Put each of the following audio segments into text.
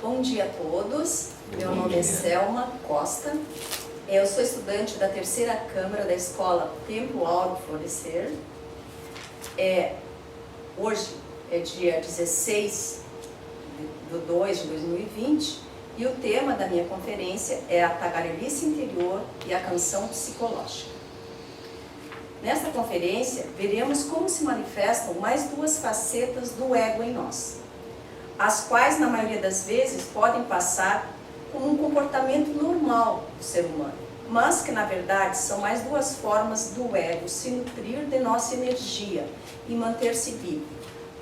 Bom dia a todos, meu nome é Selma Costa, eu sou estudante da terceira Câmara da Escola Templo Auro Florescer. Hoje é dia 16 de 2 de 2020 e o tema da minha conferência é a tagarelice interior e a canção psicológica. Nesta conferência, veremos como se manifestam mais duas facetas do ego em nós, as quais, na maioria das vezes, podem passar como um comportamento normal do ser humano, mas que, na verdade, são mais duas formas do ego se nutrir de nossa energia e manter-se vivo,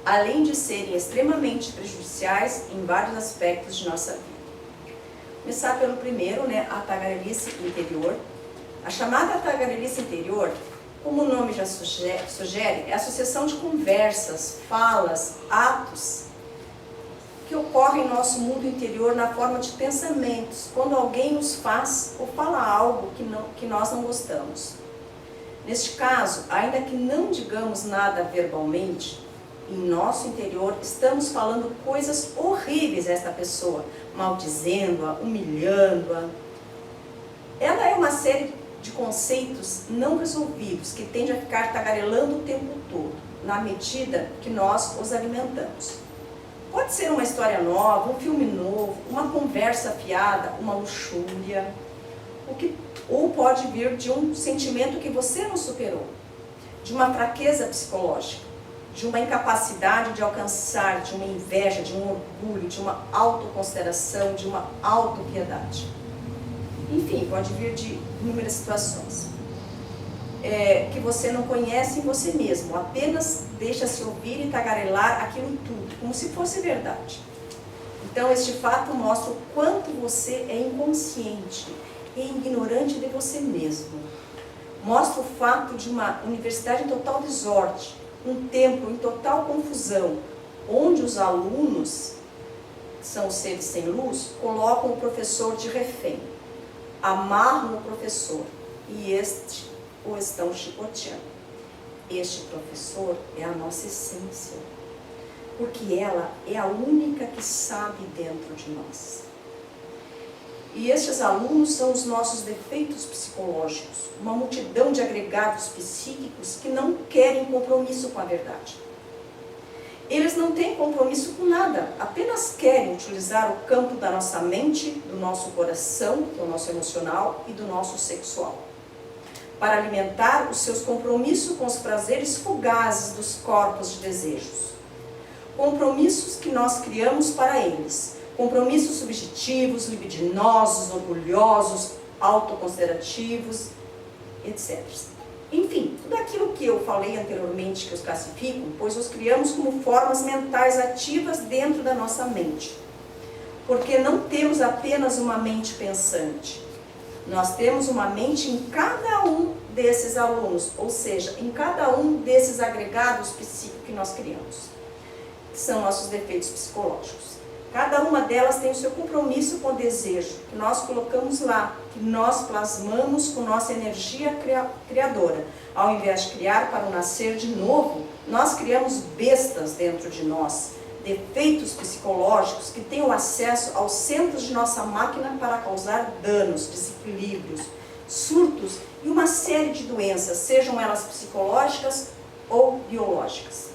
além de serem extremamente prejudiciais em vários aspectos de nossa vida. Começar pelo primeiro, a tagarelice interior. A chamada tagarelice interior, como o nome já sugere, é a associação de conversas, falas, atos que ocorrem em nosso mundo interior na forma de pensamentos, quando alguém nos faz ou fala algo que nós não gostamos. Neste caso, ainda que não digamos nada verbalmente, em nosso interior estamos falando coisas horríveis a esta pessoa, maldizendo-a, humilhando-a. Ela é uma série de conceitos não resolvidos que tende a ficar tagarelando o tempo todo, na medida que nós os alimentamos. Pode ser uma história nova, um filme novo, uma conversa afiada, uma luxúria, ou pode vir de um sentimento que você não superou, de uma fraqueza psicológica, de uma incapacidade de alcançar, de uma inveja, de um orgulho, de uma autoconsideração, de uma autopiedade. Enfim, pode vir de inúmeras situações que você não conhece em você mesmo, apenas deixa-se ouvir e tagarelar aquilo tudo, como se fosse verdade. Então, este fato mostra o quanto você é inconsciente e ignorante de você mesmo. Mostra o fato de uma universidade em total desordem, um templo em total confusão, onde os alunos, que são os seres sem luz, colocam o professor de refém, amarram o professor e este o estão chicoteando. Este professor é a nossa essência, porque ela é a única que sabe dentro de nós. E estes alunos são os nossos defeitos psicológicos, uma multidão de agregados psíquicos que não querem compromisso com a verdade. Eles não têm compromisso com nada, apenas querem utilizar o campo da nossa mente, do nosso coração, do nosso emocional e do nosso sexual, para alimentar os seus compromissos com os prazeres fugazes dos corpos de desejos. Compromissos que nós criamos para eles, compromissos subjetivos, libidinosos, orgulhosos, autoconsiderativos, etc. Enfim, tudo aquilo que eu falei anteriormente que os classificam, pois os criamos como formas mentais ativas dentro da nossa mente. Porque não temos apenas uma mente pensante. Nós temos uma mente em cada um desses alunos, ou seja, em cada um desses agregados psíquicos que nós criamos, que são nossos defeitos psicológicos. Cada uma delas tem o seu compromisso com o desejo, que nós colocamos lá, que nós plasmamos com nossa energia criadora. Ao invés de criar para o nascer de novo, nós criamos bestas dentro de nós, defeitos psicológicos que têm o acesso aos centros de nossa máquina para causar danos, desequilíbrios, surtos e uma série de doenças, sejam elas psicológicas ou biológicas.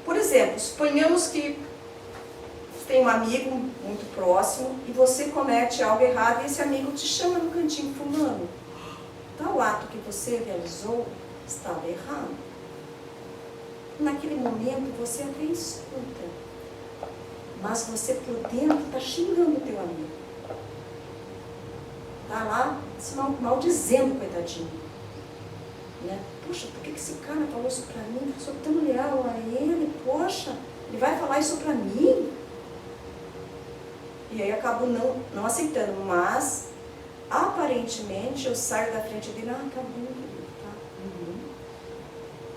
Por exemplo, suponhamos que tem um amigo muito próximo e você comete algo errado e esse amigo te chama no cantinho, fulano, tal ato que você realizou estava errado. Naquele momento você até escuta, mas você por dentro está xingando o teu amigo. Está lá se maldizendo, coitadinho. Poxa, por que esse cara falou isso para mim? Eu sou tão leal a ele, poxa, ele vai falar isso para mim? E aí eu acabo não aceitando, mas aparentemente eu saio da frente dele, tá bom, querido, tá?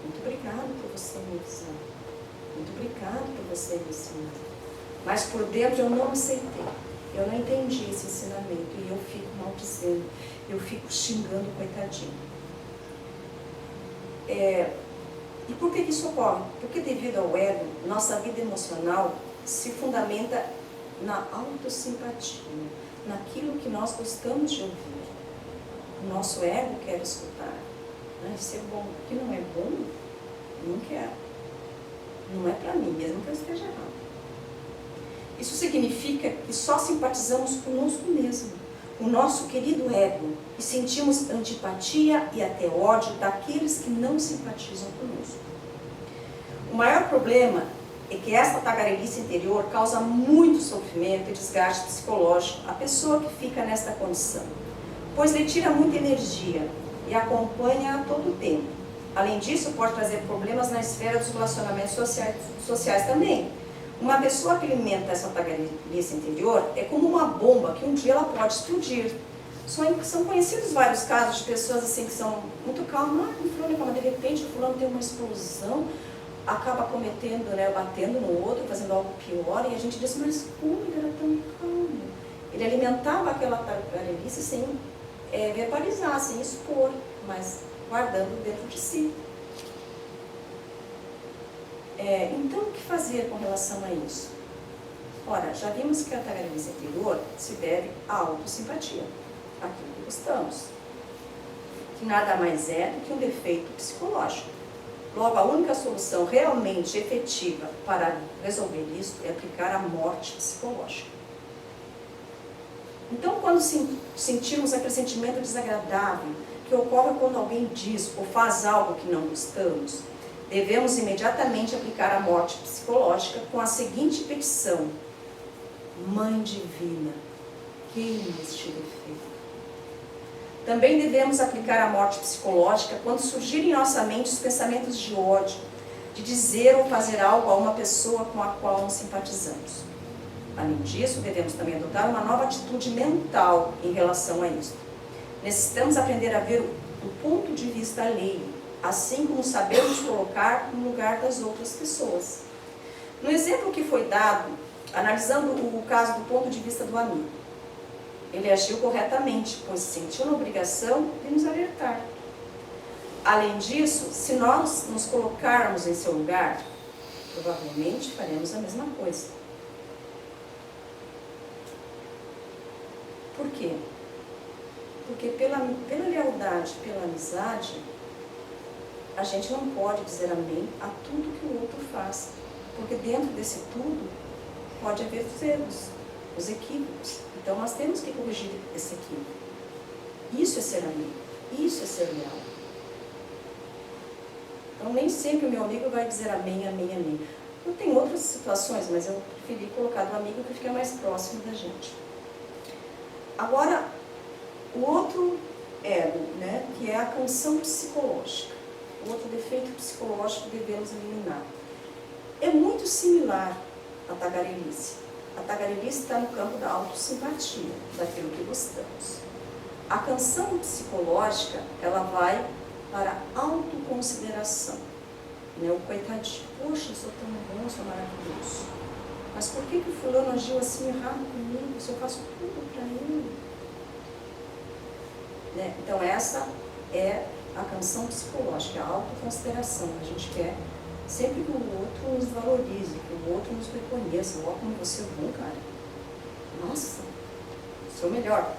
Muito obrigado por você me avisar. Muito obrigado por você me ensinar. Mas por dentro eu não aceitei. Eu não entendi esse ensinamento e eu fico maldizendo, eu fico xingando o coitadinho. E por que isso ocorre? Porque devido ao ego, nossa vida emocional se fundamenta na autossimpatia, naquilo que nós gostamos de ouvir. O nosso ego quer escutar. Isso é bom. O que não é bom, não quero. Não é para mim, mesmo que eu esteja errado. Isso significa que só simpatizamos conosco mesmo, o nosso querido ego, e sentimos antipatia e até ódio daqueles que não simpatizam conosco. O maior problema é que esta tagarelice interior causa muito sofrimento e desgaste psicológico à pessoa que fica nesta condição, pois lhe tira muita energia e acompanha a todo tempo. Além disso, pode trazer problemas na esfera dos relacionamentos sociais também. Uma pessoa que alimenta essa tagarelice interior é como uma bomba que um dia ela pode explodir. São conhecidos vários casos de pessoas assim que são muito calmas, de repente o fulano tem uma explosão, acaba cometendo, batendo no outro, fazendo algo pior, e a gente diz, mas como ele era tão calmo? Ele alimentava aquela tagarelice sem verbalizar, sem expor, mas guardando dentro de si. Então, o que fazer com relação a isso? Ora, já vimos que a tagarelice interior se deve à autossimpatia, aquilo que gostamos, que nada mais é do que um defeito psicológico. Logo, a única solução realmente efetiva para resolver isso é aplicar a morte psicológica. Então, quando sentirmos aquele sentimento desagradável que ocorre quando alguém diz ou faz algo que não gostamos, devemos imediatamente aplicar a morte psicológica com a seguinte petição: Mãe Divina, queime este defeito. Também devemos aplicar a morte psicológica quando surgirem em nossa mente os pensamentos de ódio, de dizer ou fazer algo a uma pessoa com a qual não simpatizamos. Além disso, devemos também adotar uma nova atitude mental em relação a isso. Necessitamos aprender a ver o ponto de vista alheio, assim como saber nos colocar no lugar das outras pessoas. No exemplo que foi dado, analisando o caso do ponto de vista do amigo, ele agiu corretamente, pois sentiu na obrigação de nos alertar. Além disso, se nós nos colocarmos em seu lugar, provavelmente faremos a mesma coisa. Por quê? Porque pela lealdade, pela amizade, a gente não pode dizer amém a tudo que o outro faz. Porque dentro desse tudo pode haver os erros, os equívocos. Então nós temos que corrigir esse equívoco. Isso é ser amigo, isso é ser leal. Então nem sempre o meu amigo vai dizer amém, amém, amém. Eu tenho outras situações, mas eu preferi colocar do amigo que fica mais próximo da gente. Agora, o outro ego, que é a canção psicológica. O outro defeito psicológico que devemos eliminar. É muito similar à tagarelice. A tagarelice está no campo da autossimpatia, daquilo que gostamos. A canção psicológica, ela vai para a autoconsideração. O coitadinho, poxa, eu sou tão bom, sou maravilhoso. Mas por que o fulano agiu assim errado comigo, se eu faço tudo para ele? Então essa é a canção psicológica, a autoconsideração. A gente quer sempre que o outro nos valorize, que o outro nos reconheça. Ó, como você é bom, cara. Nossa, sou melhor.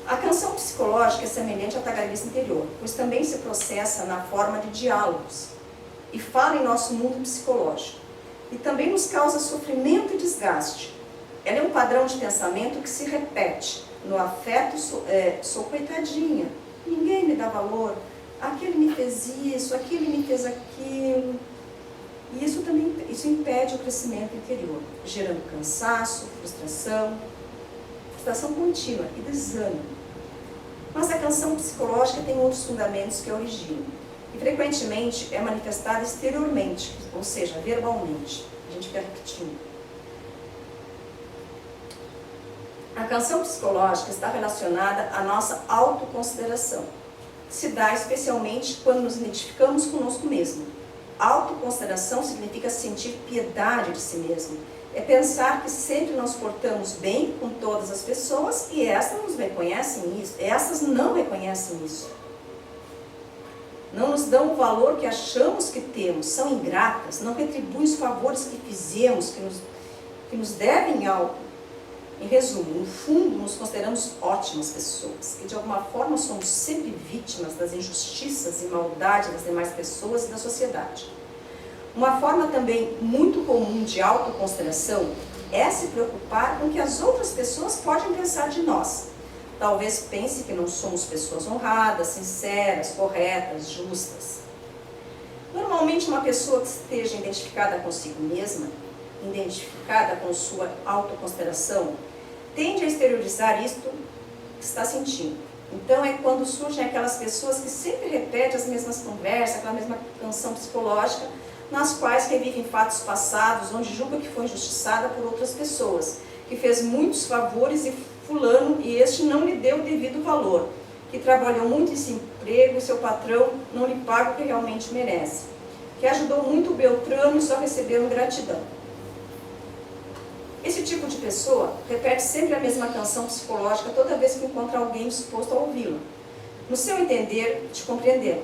A canção psicológica é semelhante à tagarelice interior, pois também se processa na forma de diálogos e fala em nosso mundo psicológico. E também nos causa sofrimento e desgaste. Ela é um padrão de pensamento que se repete. No afeto, sou coitadinha, ninguém me dá valor, aquele me fez isso, aquele me fez aquilo. E isso impede o crescimento interior, gerando cansaço, frustração contínua e desânimo. Mas a canção psicológica tem outros fundamentos que a originam. E frequentemente é manifestada exteriormente, ou seja, verbalmente. A gente fica repetindo. A canção psicológica está relacionada à nossa autoconsideração, que se dá especialmente quando nos identificamos conosco mesmo. Autoconsideração significa sentir piedade de si mesmo. É pensar que sempre nos portamos bem com todas as pessoas e essas não reconhecem isso. Não nos dão o valor que achamos que temos, são ingratas, não retribuem os favores que fizemos, que nos devem algo. Em resumo, no fundo, nos consideramos ótimas pessoas, que de alguma forma somos sempre vítimas das injustiças e maldade das demais pessoas e da sociedade. Uma forma também muito comum de autoconsideração é se preocupar com o que as outras pessoas podem pensar de nós. Talvez pense que não somos pessoas honradas, sinceras, corretas, justas. Normalmente, uma pessoa que esteja identificada consigo mesma, identificada com sua autoconsideração, tende a exteriorizar isto que está sentindo. Então, é quando surgem aquelas pessoas que sempre repetem as mesmas conversas, aquela mesma canção psicológica, nas quais revivem fatos passados, onde julga que foi injustiçada por outras pessoas, que fez muitos favores e fulano e este não lhe deu o devido valor, que trabalhou muito em seu emprego e seu patrão não lhe paga o que realmente merece, que ajudou muito o Beltrano e só recebeu ingratidão. Esse tipo de pessoa repete sempre a mesma canção psicológica toda vez que encontra alguém disposto a ouvi-la, no seu entender de compreendê-la.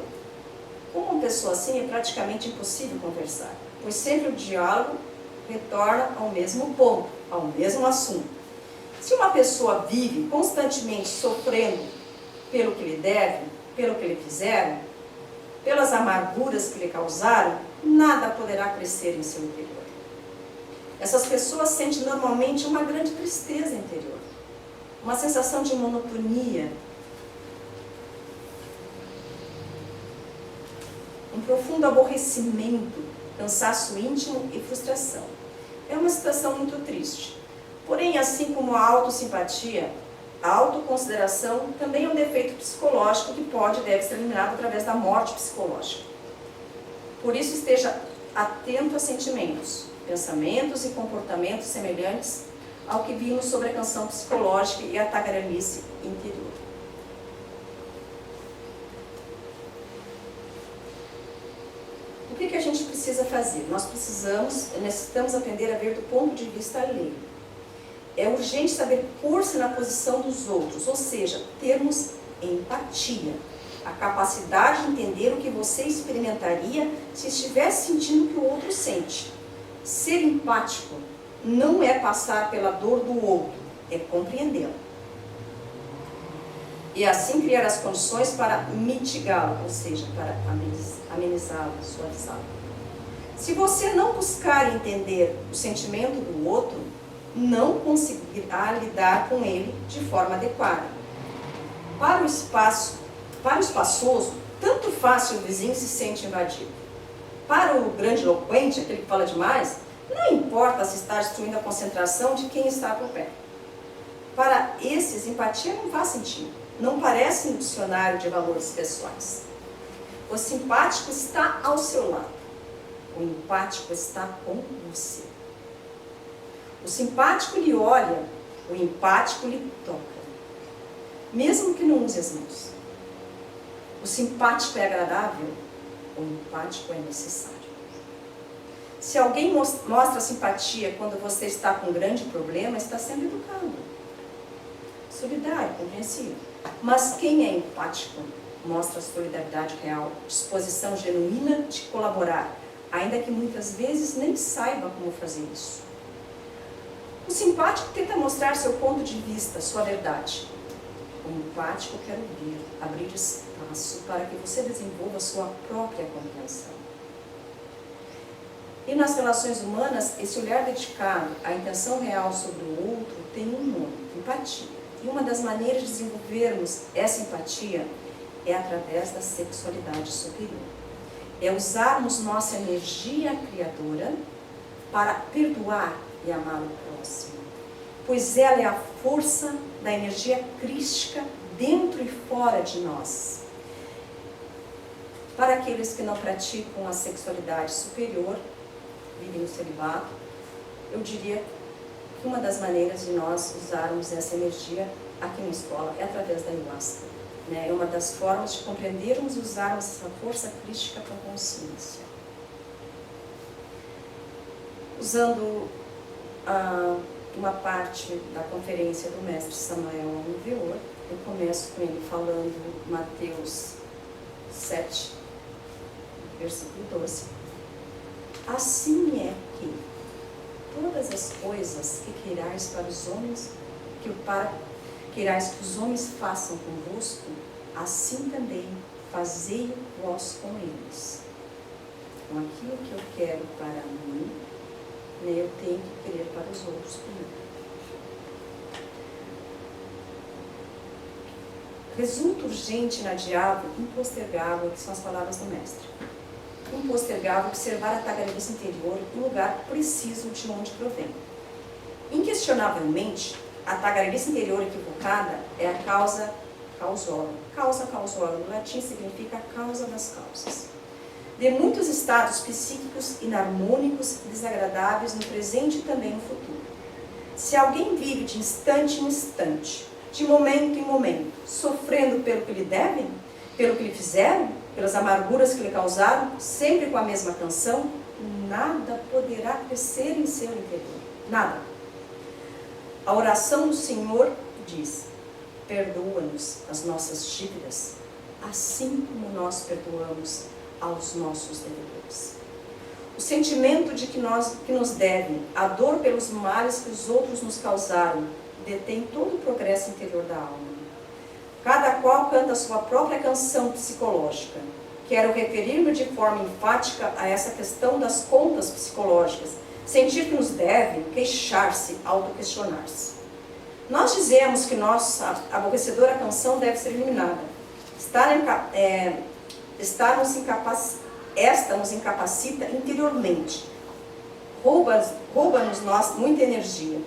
Com uma pessoa assim é praticamente impossível conversar, pois sempre o diálogo retorna ao mesmo ponto, ao mesmo assunto. Se uma pessoa vive constantemente sofrendo pelo que lhe devem, pelo que lhe fizeram, pelas amarguras que lhe causaram, nada poderá crescer em seu interior. Essas pessoas sentem normalmente uma grande tristeza interior, uma sensação de monotonia, um profundo aborrecimento, cansaço íntimo e frustração. É uma situação muito triste. Porém, assim como a autossimpatia, a autoconsideração também é um defeito psicológico que pode e deve ser eliminado através da morte psicológica. Por isso, esteja atento a sentimentos, pensamentos e comportamentos semelhantes ao que vimos sobre a canção psicológica e a tagarelice interior. O que a gente precisa fazer? Nós necessitamos aprender a ver do ponto de vista alheio. É urgente saber pôr-se na posição dos outros, ou seja, termos empatia, a capacidade de entender o que você experimentaria se estivesse sentindo o que o outro sente. Ser empático não é passar pela dor do outro, é compreendê-la. E assim criar as condições para mitigá-la, ou seja, para amenizá-la, suavizá-la. Se você não buscar entender o sentimento do outro, não conseguirá lidar com ele de forma adequada. Para o espaçoso, tanto faz se o vizinho se sente invadido. Para o grandiloquente, aquele que fala demais, não importa se está destruindo a concentração de quem está por perto. Para esses, empatia não faz sentido. Não parece no dicionário de valores pessoais. O simpático está ao seu lado. O empático está com você. O simpático lhe olha, o empático lhe toca. Mesmo que não use as mãos. O simpático é agradável, o empático é necessário. Se alguém mostra simpatia quando você está com um grande problema, está sendo educado, solidário, compreensivo. Mas quem é empático mostra solidariedade real, disposição genuína de colaborar, ainda que muitas vezes nem saiba como fazer isso. O simpático tenta mostrar seu ponto de vista, sua verdade. O empático quer ouvir, abrir espaço para que você desenvolva sua própria compreensão. E nas relações humanas, esse olhar dedicado à intenção real sobre o outro tem um nome, empatia. E uma das maneiras de desenvolvermos essa empatia é através da sexualidade superior. É usarmos nossa energia criadora para perdoar e amar o próximo, pois ela é a força da energia crística dentro e fora de nós. Para aqueles que não praticam a sexualidade superior, vivem no celibato, eu diria que uma das maneiras de nós usarmos essa energia aqui na escola é através da ayahuasca. É uma das formas de compreendermos e usarmos essa força crística com consciência. Usando uma parte da conferência do mestre Samael Alveor, eu começo com ele falando Mateus 7, versículo 12. Assim é que todas as coisas que queirais para os homens, queirais que os homens façam convosco, assim também fazei vós com eles. Com aquilo que eu quero para mim, eu tenho que querer para os outros primeiro. Resulta urgente, inadiável, impostergável, que são as palavras do mestre. Impostergável observar a tagarelice interior no lugar preciso de onde provém. Inquestionavelmente, a tagarelice interior equivocada é a causa causorum. Causa causorum, no latim, significa a causa das causas. De muitos estados psíquicos inarmônicos e desagradáveis no presente e também no futuro. Se alguém vive de instante em instante, de momento em momento, sofrendo pelo que lhe devem, pelo que lhe fizeram, pelas amarguras que lhe causaram, sempre com a mesma canção, nada poderá crescer em seu interior. Nada. A oração do Senhor diz: perdoa-nos as nossas dívidas, assim como nós perdoamos aos nossos devedores. O sentimento de que nos devem, a dor pelos males que os outros nos causaram, detém todo o progresso interior da alma. Cada qual canta a sua própria canção psicológica. Quero referir-me de forma enfática a essa questão das contas psicológicas. Sentir que nos devem, queixar-se, autoquestionar-se. Nós dizemos que nossa aborrecedora canção deve ser eliminada. Esta nos incapacita interiormente. Rouba-nos muita energia.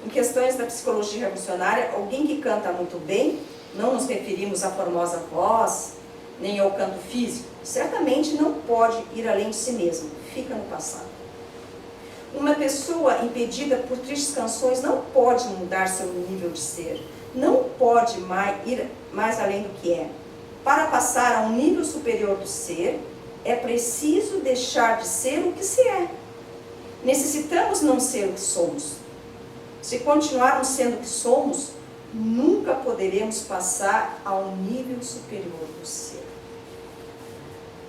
Em questões da psicologia revolucionária, alguém que canta muito bem, não nos referimos à formosa voz, nem ao canto físico, certamente não pode ir além de si mesmo, fica no passado. Uma pessoa impedida por tristes canções não pode mudar seu nível de ser, não pode ir mais além do que é. Para passar a um nível superior do ser, é preciso deixar de ser o que se é. Necessitamos não ser o que somos. Se continuarmos sendo o que somos, nunca poderemos passar a um nível superior do ser.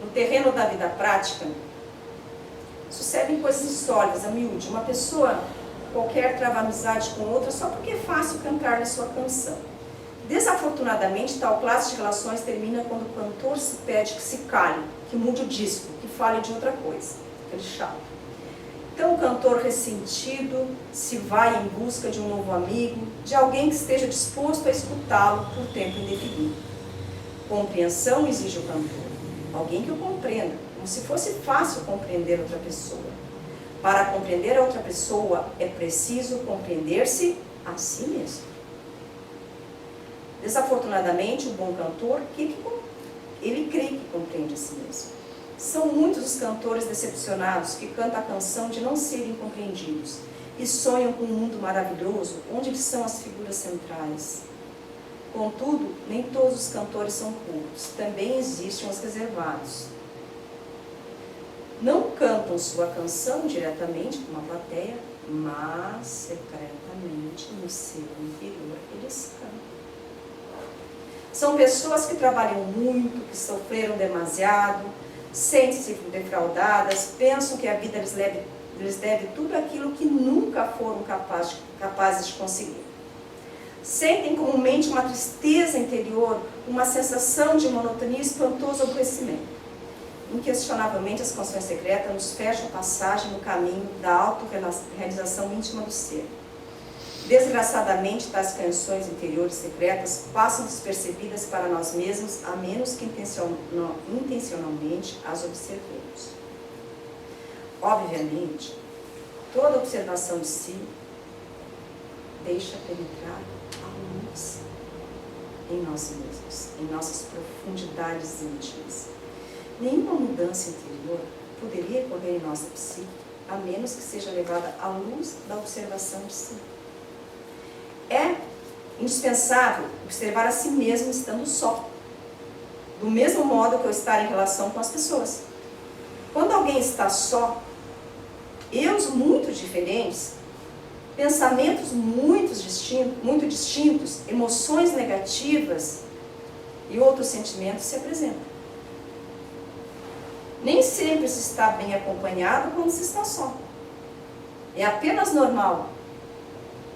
No terreno da vida prática, sucedem coisas insólitas, a miúde. Uma pessoa qualquer trava amizade com outra só porque é fácil cantar-lhe sua canção. Desafortunadamente, tal classe de relações termina quando o cantor se pede que se cale, que mude o disco, que fale de outra coisa. Aquele chato. Então o cantor ressentido se vai em busca de um novo amigo, de alguém que esteja disposto a escutá-lo por tempo indefinido. Compreensão exige o cantor, alguém que o compreenda, como se fosse fácil compreender outra pessoa. Para compreender a outra pessoa é preciso compreender-se a si mesmo. Desafortunadamente, o bom cantor, ele crê que compreende a si mesmo. São muitos os cantores decepcionados que cantam a canção de não serem compreendidos e sonham com um mundo maravilhoso onde eles são as figuras centrais. Contudo, nem todos os cantores são cultos, também existem os reservados. Não cantam sua canção diretamente com uma plateia, mas secretamente no seu interior eles cantam. São pessoas que trabalham muito, que sofreram demasiado, sentem-se defraudadas, pensam que a vida lhes deve tudo aquilo que nunca foram capazes de conseguir. Sentem comumente uma tristeza interior, uma sensação de monotonia e espantoso aborrecimento. Inquestionavelmente, as canções secretas nos fecham a passagem no caminho da autorrealização íntima do ser. Desgraçadamente, tais canções interiores secretas passam despercebidas para nós mesmos, a menos que intencionalmente as observemos. Obviamente, toda observação de si deixa penetrar a luz em nós mesmos, em nossas profundidades íntimas. Nenhuma mudança interior poderia ocorrer em nossa psique, a menos que seja levada à luz da observação de si. É indispensável observar a si mesmo estando só, do mesmo modo que eu estar em relação com as pessoas. Quando alguém está só, eus muito diferentes, pensamentos muito distintos, emoções negativas e outros sentimentos se apresentam. Nem sempre se está bem acompanhado quando se está só. É apenas normal.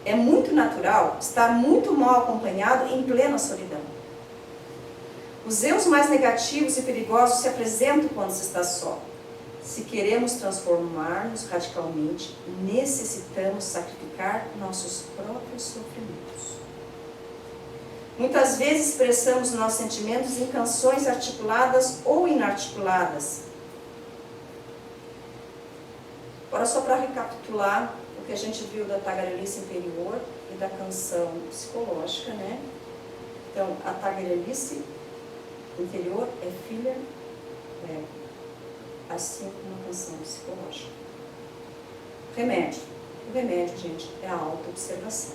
É muito natural estar muito mal acompanhado em plena solidão. Os eus mais negativos e perigosos se apresentam quando se está só. Se queremos transformar-nos radicalmente, necessitamos sacrificar nossos próprios sofrimentos. Muitas vezes expressamos nossos sentimentos em canções articuladas ou inarticuladas. Agora, só para recapitular o que a gente viu da tagarelice interior e da canção psicológica, né? Então, a tagarelice interior é filha, assim como a canção psicológica. Remédio. O remédio, gente, é a auto-observação.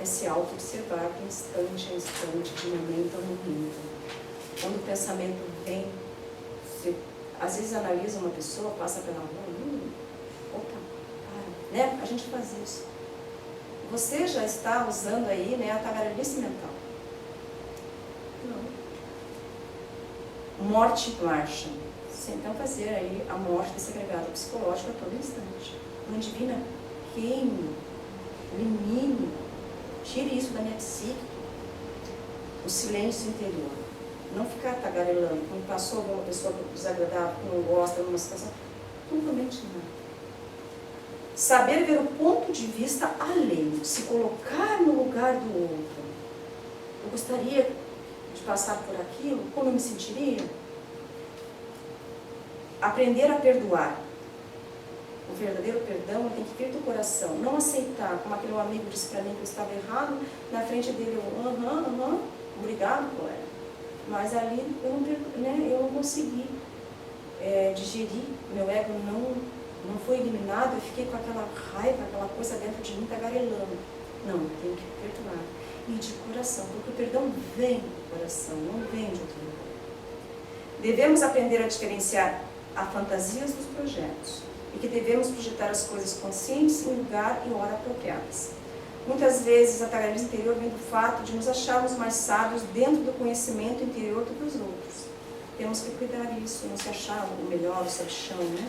É se auto-observar de instante a instante, de momento a momento. Quando o pensamento vem, você às vezes analisa uma pessoa, passa pela rua, opa, para, né? A gente faz isso. Você já está usando aí, né, a tagarelice mental. Não. Morte marcha. Então fazer aí a morte desse agregado psicológico a todo instante. Mãe Divina, queime, elimine, tire isso da minha psique. O silêncio interior. Não ficar tagarelando. Quando passou alguma pessoa desagradável, que não gosta, numa situação, totalmente não. Saber ver o ponto de vista alheio, se colocar no lugar do outro. Eu gostaria de passar por aquilo, como eu me sentiria? Aprender a perdoar. O verdadeiro perdão tem que vir do coração. Não aceitar, como aquele amigo disse para mim que eu estava errado, na frente dele eu, obrigado, colega. Mas ali eu não consegui digerir, meu ego não foi eliminado, eu fiquei com aquela raiva, aquela coisa dentro de mim tagarelando. Não, tem que perdoar. E de coração, porque o perdão vem do coração, não vem de outro lugar. Devemos aprender a diferenciar a fantasias dos projetos e que devemos projetar as coisas conscientes em lugar e hora apropriadas. Muitas vezes a tagarelice interior vem do fato de nos acharmos mais sábios dentro do conhecimento interior do que os outros. Temos que cuidar disso, não se achar o melhor, o sabichão, né?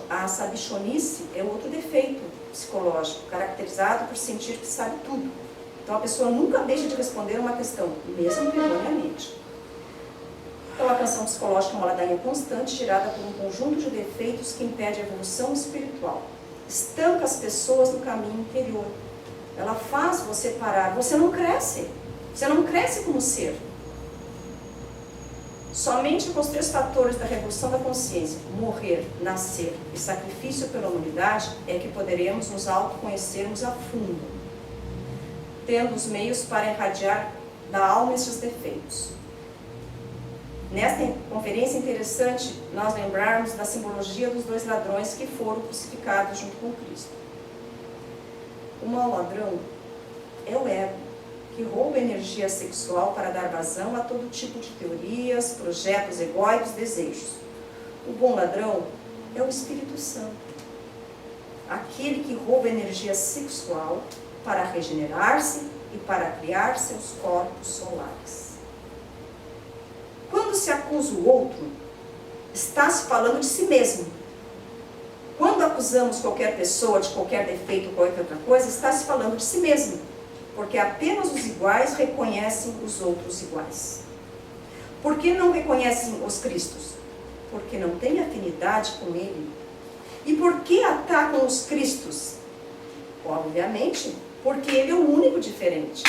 A sabichonice é outro defeito psicológico, caracterizado por sentir que sabe tudo. Então a pessoa nunca deixa de responder uma questão, mesmo erroneamente. Então a canção psicológica é uma ladainha constante, gerada por um conjunto de defeitos que impede a evolução espiritual. Estanca as pessoas no caminho interior. Ela faz você parar. Você não cresce. Você não cresce como ser. Somente com os 3 fatores da revolução da consciência, morrer, nascer e sacrifício pela humanidade, é que poderemos nos autoconhecermos a fundo, tendo os meios para irradiar da alma esses defeitos. Nesta conferência é interessante nós lembrarmos da simbologia dos 2 ladrões que foram crucificados junto com Cristo. O mau ladrão é o ego, que rouba energia sexual para dar vazão a todo tipo de teorias, projetos egóicos, desejos. O bom ladrão é o Espírito Santo, aquele que rouba energia sexual para regenerar-se e para criar seus corpos solares. Quando se acusa o outro, está se falando de si mesmo. Quando acusamos qualquer pessoa de qualquer defeito ou qualquer outra coisa, está se falando de si mesmo. Porque apenas os iguais reconhecem os outros iguais. Por que não reconhecem os Cristos? Porque não têm afinidade com ele. E por que atacam os Cristos? Obviamente, porque ele é o único diferente.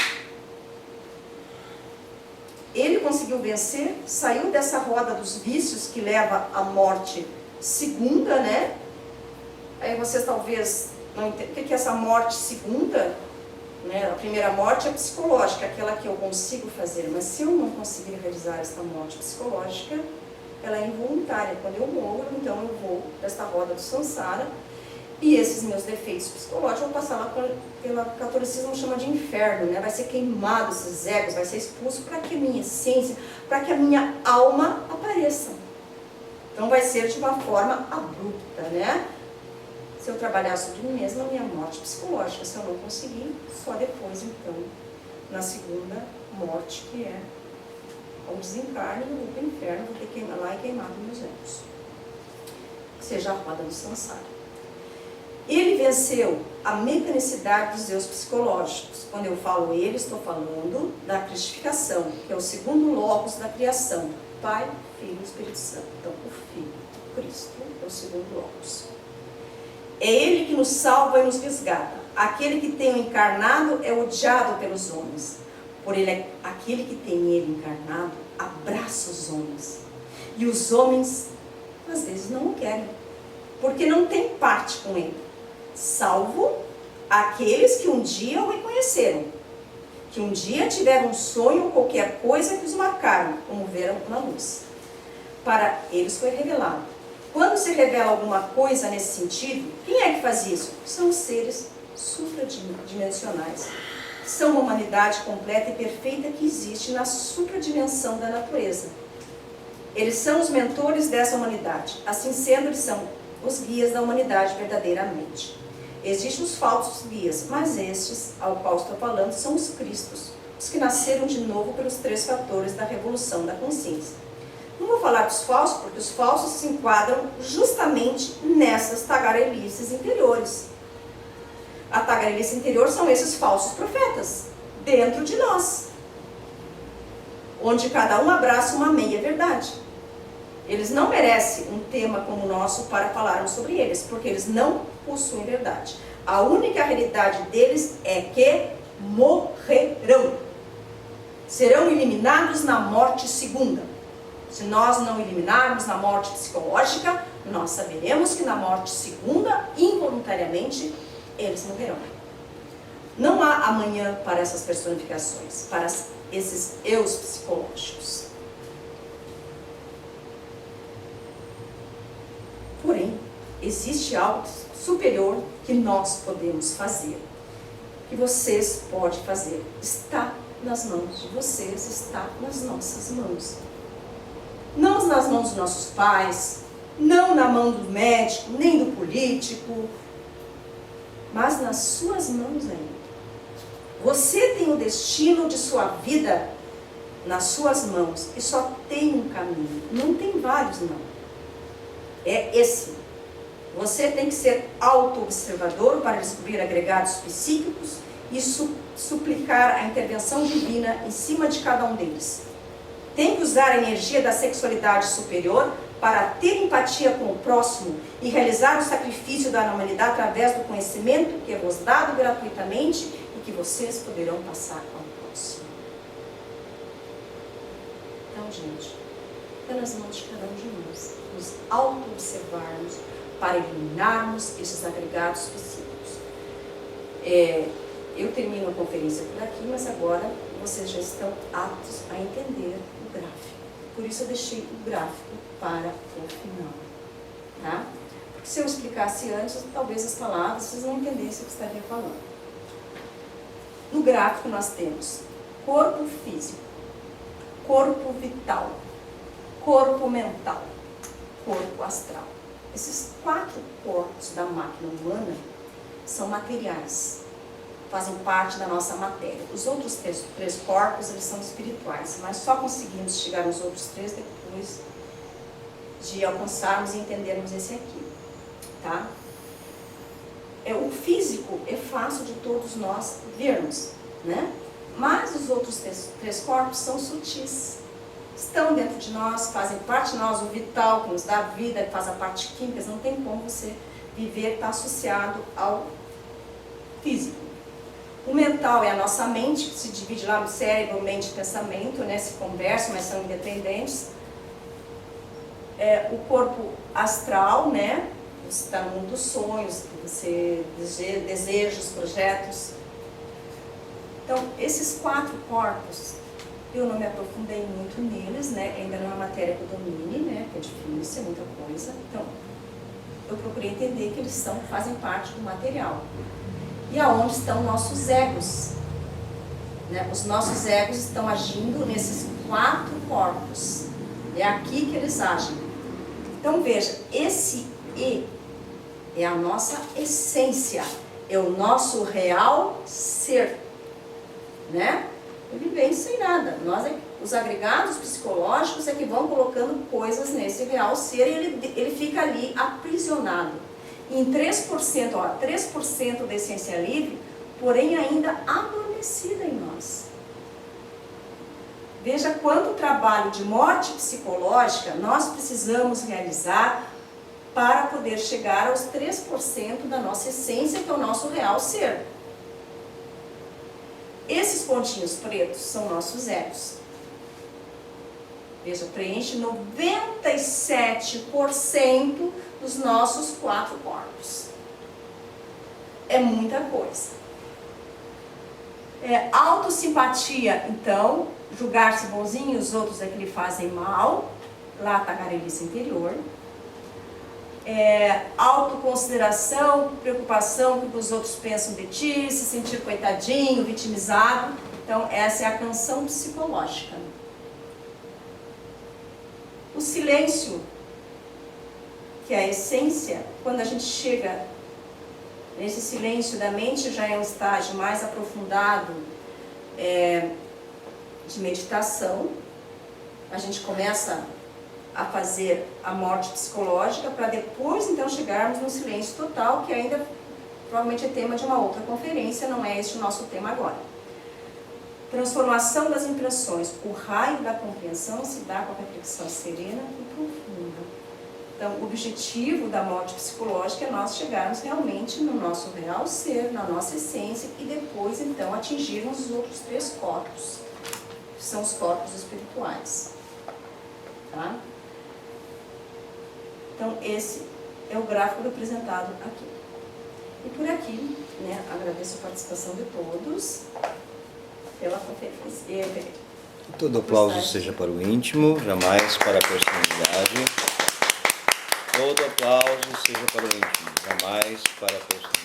Ele conseguiu vencer, saiu dessa roda dos vícios que leva à morte segunda, né? Aí vocês talvez não entendem o que é essa morte segunda, né? A primeira morte é psicológica, aquela que eu consigo fazer, mas se eu não conseguir realizar esta morte psicológica, ela é involuntária. Quando eu morro, então eu vou desta roda do samsara, e esses meus defeitos psicológicos vão passar lá pelo catolicismo chama de inferno, né? Vai ser queimado esses egos, vai ser expulso para que a minha essência, para que a minha alma apareça. Então vai ser de uma forma abrupta, né? Se eu trabalhar sobre mim mesma, a minha morte psicológica, se eu não conseguir, só depois então, na segunda morte, que é o desencarne, eu vou para o inferno, vou ter que ir lá e queimar meus egos. Que seja a roda do samsara. Ele venceu a mecanicidade dos eus psicológicos. Quando eu falo ele, estou falando da cristificação, que é o segundo logos da criação. Pai, Filho e Espírito Santo. Então, o Filho, Cristo, é o segundo logos. É Ele que nos salva e nos resgata. Aquele que tem o encarnado é odiado pelos homens. Por ele, aquele que tem ele encarnado abraça os homens. E os homens, às vezes, não o querem, porque não tem parte com ele. Salvo aqueles que um dia o reconheceram, que um dia tiveram um sonho ou qualquer coisa que os marcaram, como viram na luz. Para eles foi revelado. Quando se revela alguma coisa nesse sentido, quem é que faz isso? São os seres supradimensionais. São uma humanidade completa e perfeita que existe na supradimensão da natureza. Eles são os mentores dessa humanidade. Assim sendo, eles são os guias da humanidade verdadeiramente. Existem os falsos guias, mas estes, ao qual estou falando, são os cristos, os que nasceram de novo pelos 3 fatores da revolução da consciência. Não vou falar dos falsos, porque os falsos se enquadram justamente nessas tagarelices interiores. A tagarelice interior são esses falsos profetas, dentro de nós, onde cada um abraça uma meia-verdade. Eles não merecem um tema como o nosso para falarmos sobre eles, porque eles não possuem verdade. A única realidade deles é que morrerão. Serão eliminados na morte segunda. Se nós não eliminarmos na morte psicológica, nós saberemos que na morte segunda, involuntariamente, eles morrerão. Não há amanhã para essas personificações, para esses eus psicológicos. Porém, existe algo superior que nós podemos fazer, que vocês podem fazer. Está nas mãos de vocês, está nas nossas mãos. Não nas mãos dos nossos pais, não na mão do médico, nem do político, mas nas suas mãos ainda. Você tem o destino de sua vida nas suas mãos e só tem um caminho, não tem vários não. É esse. Você tem que ser auto-observador para descobrir agregados psíquicos e suplicar a intervenção divina em cima de cada um deles. Tem que usar a energia da sexualidade superior para ter empatia com o próximo e realizar o sacrifício da humanidade através do conhecimento que é vos dado gratuitamente e que vocês poderão passar ao próximo. Então, gente, está nas mãos de cada um de nós, nos auto-observarmos para eliminarmos esses agregados psíquicos. Eu termino a conferência por aqui, mas agora vocês já estão aptos a entender o gráfico. Por isso eu deixei o gráfico para o final. Tá? Porque se eu explicasse antes, talvez as palavras vocês não entendessem o que estaria falando. No gráfico nós temos corpo físico, corpo vital, corpo mental, corpo astral. Esses 4 corpos da máquina humana são materiais, fazem parte da nossa matéria. Os outros 3 corpos, eles são espirituais, mas só conseguimos chegar nos outros 3 depois de alcançarmos e entendermos esse aqui, tá? O físico é fácil de todos nós vermos, né? Mas os outros 3 corpos são sutis. Estão dentro de nós, fazem parte de nós, o vital, que nos dá vida, que faz a parte química, não tem como você viver, está associado ao físico. O mental é a nossa mente, que se divide lá no cérebro, mente e pensamento, né? Se conversam, mas são independentes. O corpo astral, né? Você está no mundo dos sonhos, você desejos, projetos. Então, esses 4 corpos, eu não me aprofundei muito neles, né? Ainda não é uma matéria que eu domine, né? Que é difícil, é muita coisa. Então, eu procurei entender que eles fazem parte do material. E aonde estão nossos egos? Né? Os nossos egos estão agindo nesses 4 corpos. É aqui que eles agem. Então, veja, esse E é a nossa essência, é o nosso real ser, né? Ele vem sem nada. Os agregados psicológicos é que vão colocando coisas nesse real ser e ele fica ali aprisionado. em 3%, ó, 3% da essência livre, porém ainda adormecida em nós. Veja quanto trabalho de morte psicológica nós precisamos realizar para poder chegar aos 3% da nossa essência, que é o nosso real ser. Esses pontinhos pretos são nossos egos. Veja, preenche 97% dos nossos 4 corpos. É muita coisa. Autossimpatia, então, julgar-se bonzinho, os outros é que lhe fazem mal, lá está a tagarelice interior. Autoconsideração, preocupação com o que os outros pensam de ti, se sentir coitadinho, vitimizado. Então, essa é a canção psicológica. O silêncio, que é a essência, quando a gente chega nesse silêncio da mente, já é um estágio mais aprofundado de meditação. A gente começa a fazer a morte psicológica para depois então chegarmos no silêncio total, que ainda provavelmente é tema de uma outra conferência, não é este o nosso tema agora. Transformação das impressões. O raio da compreensão se dá com a reflexão serena e profunda. Então, o objetivo da morte psicológica é nós chegarmos realmente no nosso real ser, na nossa essência, e depois então atingirmos os outros 3 corpos, que são os corpos espirituais. Tá? Então, esse é o gráfico representado aqui. E por aqui, né, agradeço a participação de todos pela conferência. Todo aplauso seja para o íntimo, jamais para a personalidade. Todo aplauso seja para o íntimo, jamais para a personalidade.